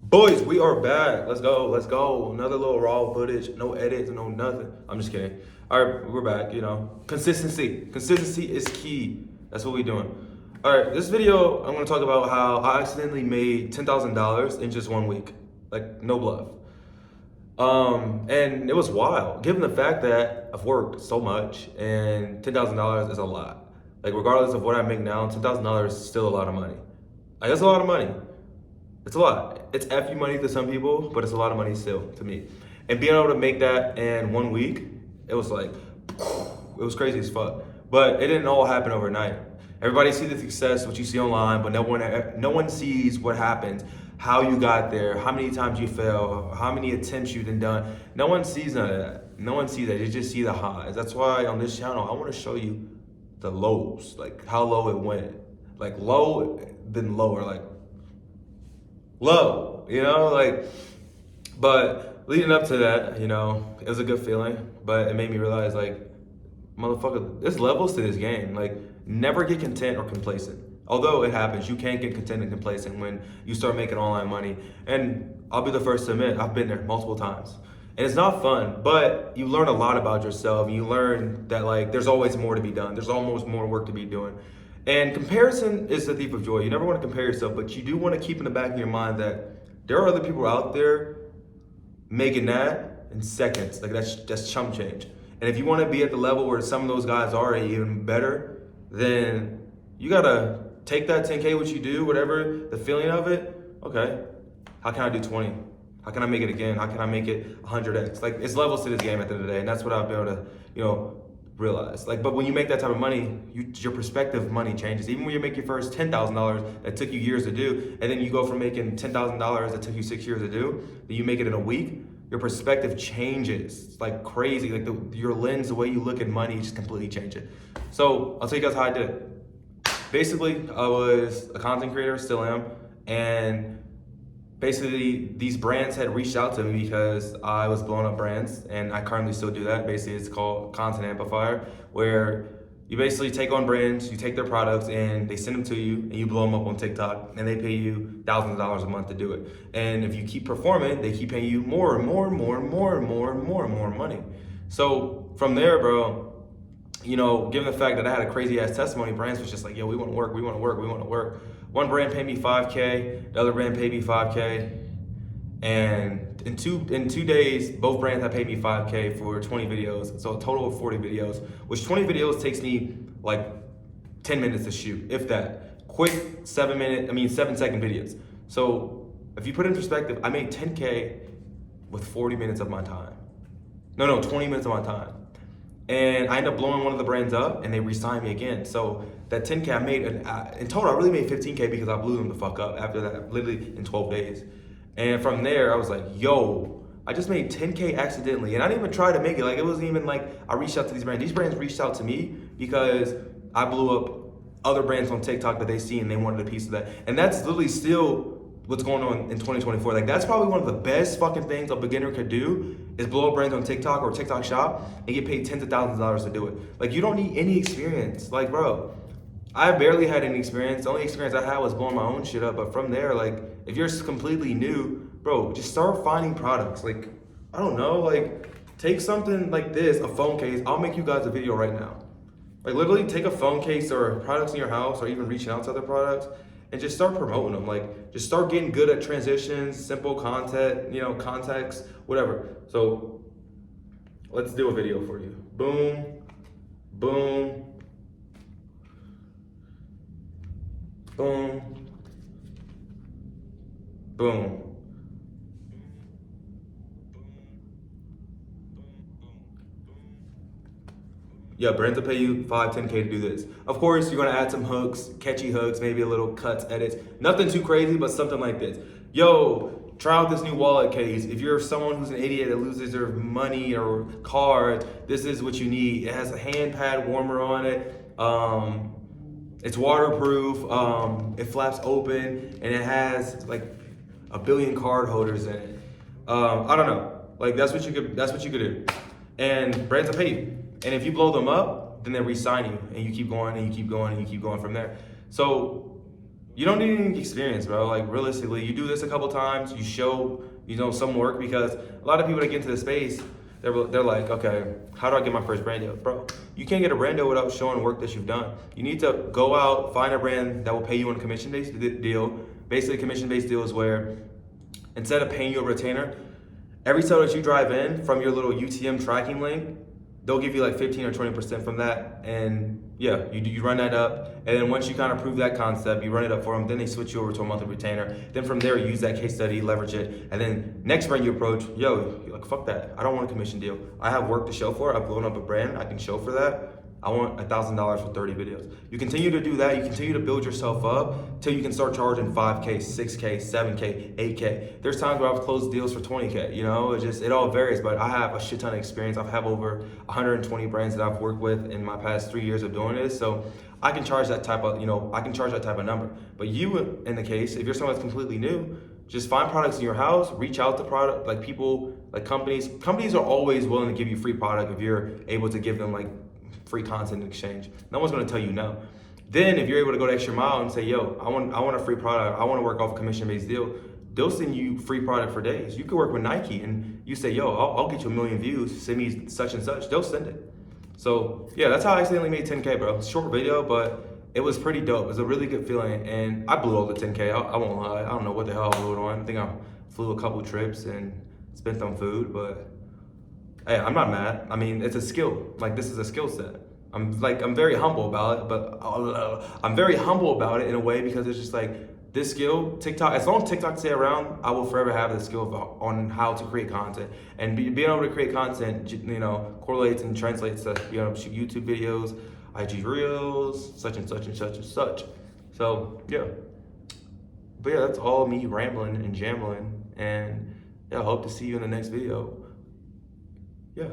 Boys, we are back. Let's go. Let's go. Another little raw footage. No edits, no nothing. I'm just kidding. All right, we're back. Consistency. Consistency is key. That's what we're doing. All right, this video, I'm going to talk about how I accidentally made $10,000 in just 1 week. Like, no bluff. And it was wild, given the fact that I've worked so much and $10,000 is a lot. Like, regardless of what I make now, $10,000 is still a lot of money. Like, that's a lot of money. It's a lot. It's FU money to some people, but it's a lot of money still to me. And being able to make that in 1 week, it was like, it was crazy as fuck. But it didn't all happen overnight. Everybody sees the success, what you see online, but no one sees what happens, how you got there, how many times you fail, how many attempts you've done. No one sees none of that. No one sees that. They just see the highs. That's why on this channel, I want to show you the lows, like how low it went. Like low, then lower, like low, but leading up to that, it was a good feeling, but it made me realize, like, motherfucker, there's levels to this game. Like, never get content or complacent. Although it happens, you can get content and complacent when you start making online money. And I'll be the first to admit, I've been there multiple times. And it's not fun, but you learn a lot about yourself. And you learn that, like, there's always more to be done. There's almost more work to be doing. And comparison is the thief of joy. You never want to compare yourself, but you do want to keep in the back of your mind that there are other people out there making that in seconds. Like, that's chump change. And if you want to be at the level where some of those guys are even better, then you got to take that 10K, what you do, whatever, the feeling of it. Okay, how can I do 20? How can I make it again? How can I make it 100x? Like, it's levels to this game at the end of the day. And that's what I've been able to, realize. Like, but when you make that type of money, your perspective of money changes. Even when you make your first $10,000 that took you years to do, and then you go from making $10,000 that took you 6 years to do, then you make it in a week, your perspective changes. It's like crazy. Like your lens, the way you look at money, just completely changes. So I'll tell you guys how I did it. Basically, I was a content creator, still am, and basically these brands had reached out to me because I was blowing up brands, and I currently still do that. Basically, it's called Content Amplifier, where you basically take on brands, you take their products, and they send them to you, and you blow them up on TikTok, and they pay you thousands of dollars a month to do it. And if you keep performing, they keep paying you more and more and more and more and more and more and more money. So from there, bro, given the fact that I had a crazy ass testimony, brands was just like, yo, we want to work, we want to work, we want to work. One brand paid me 5K, the other brand paid me 5K. And in two days, both brands have paid me 5K for 20 videos. So a total of 40 videos, which 20 videos takes me like 10 minutes to shoot, if that. Quick 7-second videos. So if you put it in perspective, I made 10K with 40 minutes of my time. No, 20 minutes of my time. And I ended up blowing one of the brands up, and they re-signed me again. So that 10K I made, in total, I really made 15K because I blew them the fuck up after that, literally in 12 days. And from there, I was like, yo, I just made 10K accidentally. And I didn't even try to make it. Like, it wasn't even like I reached out to these brands. These brands reached out to me because I blew up other brands on TikTok that they see, and they wanted a piece of that. And that's literally still what's going on in 2024. Like, that's probably one of the best fucking things a beginner could do, is blow up brands on TikTok or TikTok Shop and get paid tens of thousands of dollars to do it. Like, you don't need any experience. Like, bro, I barely had any experience. The only experience I had was blowing my own shit up. But from there, like, if you're completely new, bro, just start finding products. Like, I don't know, like, take something like this, a phone case. I'll make you guys a video right now. Like, literally take a phone case or products in your house, or even reaching out to other products, and just start promoting them. Like, just start getting good at transitions, simple content, context, whatever. So let's do a video for you. Boom, boom, boom, boom. Yeah, brands will pay you 5-10K to do this. Of course, you're gonna add some hooks, catchy hooks, maybe a little cuts, edits. Nothing too crazy, but something like this. Yo, try out this new wallet case. If you're someone who's an idiot that loses their money or cards, this is what you need. It has a hand pad warmer on it. It's waterproof. It flaps open, and it has like 1 billion card holders in it. I don't know. Like, that's what you could do. And brands will pay you. And if you blow them up, then they re-sign you, and you keep going and you keep going and you keep going from there. So You don't need any experience, bro. Like realistically, you do this a couple times, you show some work, because a lot of people that get into the space, they're like, okay, how do I get my first brand deal? Bro, you can't get a brand deal without showing work that you've done. You need to go out, find a brand that will pay you on a commission-based deal. Basically, a commission-based deal is where instead of paying you a retainer, every time that you drive in from your little UTM tracking link, they'll give you like 15 or 20% from that. And yeah, you run that up. And then once you kind of prove that concept, you run it up for them, then they switch you over to a monthly retainer. Then from there, you use that case study, leverage it. And then next brand you approach, you're like, fuck that. I don't want a commission deal. I have work to show for it. I've blown up a brand. I can show for that. I want $1,000 for 30 videos. You continue to do that. You continue to build yourself up till you can start charging 5K, 6K, 7K, 8K. There's times where I've closed deals for 20K. It all varies, but I have a shit ton of experience. I have over 120 brands that I've worked with in my past 3 years of doing this. So I can charge that type of, number. But you, in the case, if you're someone that's completely new, just find products in your house, reach out to product, like people, like companies. Companies are always willing to give you free product if you're able to give them like free content in exchange. No one's gonna tell you no. Then if you're able to go the extra mile and say, yo, I want a free product, I wanna work off a commission-based deal, they'll send you free product for days. You could work with Nike and you say, yo, I'll get you 1 million views, send me such and such, they'll send it. So yeah, that's how I accidentally made 10K, bro. Short video, but it was pretty dope. It was a really good feeling, and I blew all the 10K, I won't lie. I don't know what the hell I blew it on. I think I flew a couple trips and spent on food, but hey, I'm not mad. I mean, it's a skill. Like, this is a skill set. I'm very humble about it, but I'm very humble about it in a way, because it's just like this skill, TikTok, as long as TikTok stay around, I will forever have the skill on how to create content. And being able to create content, correlates and translates to, shoot YouTube videos, IG Reels, such and such and such and such. So, yeah. But yeah, that's all me rambling and jambling. And yeah, I hope to see you in the next video. Yeah.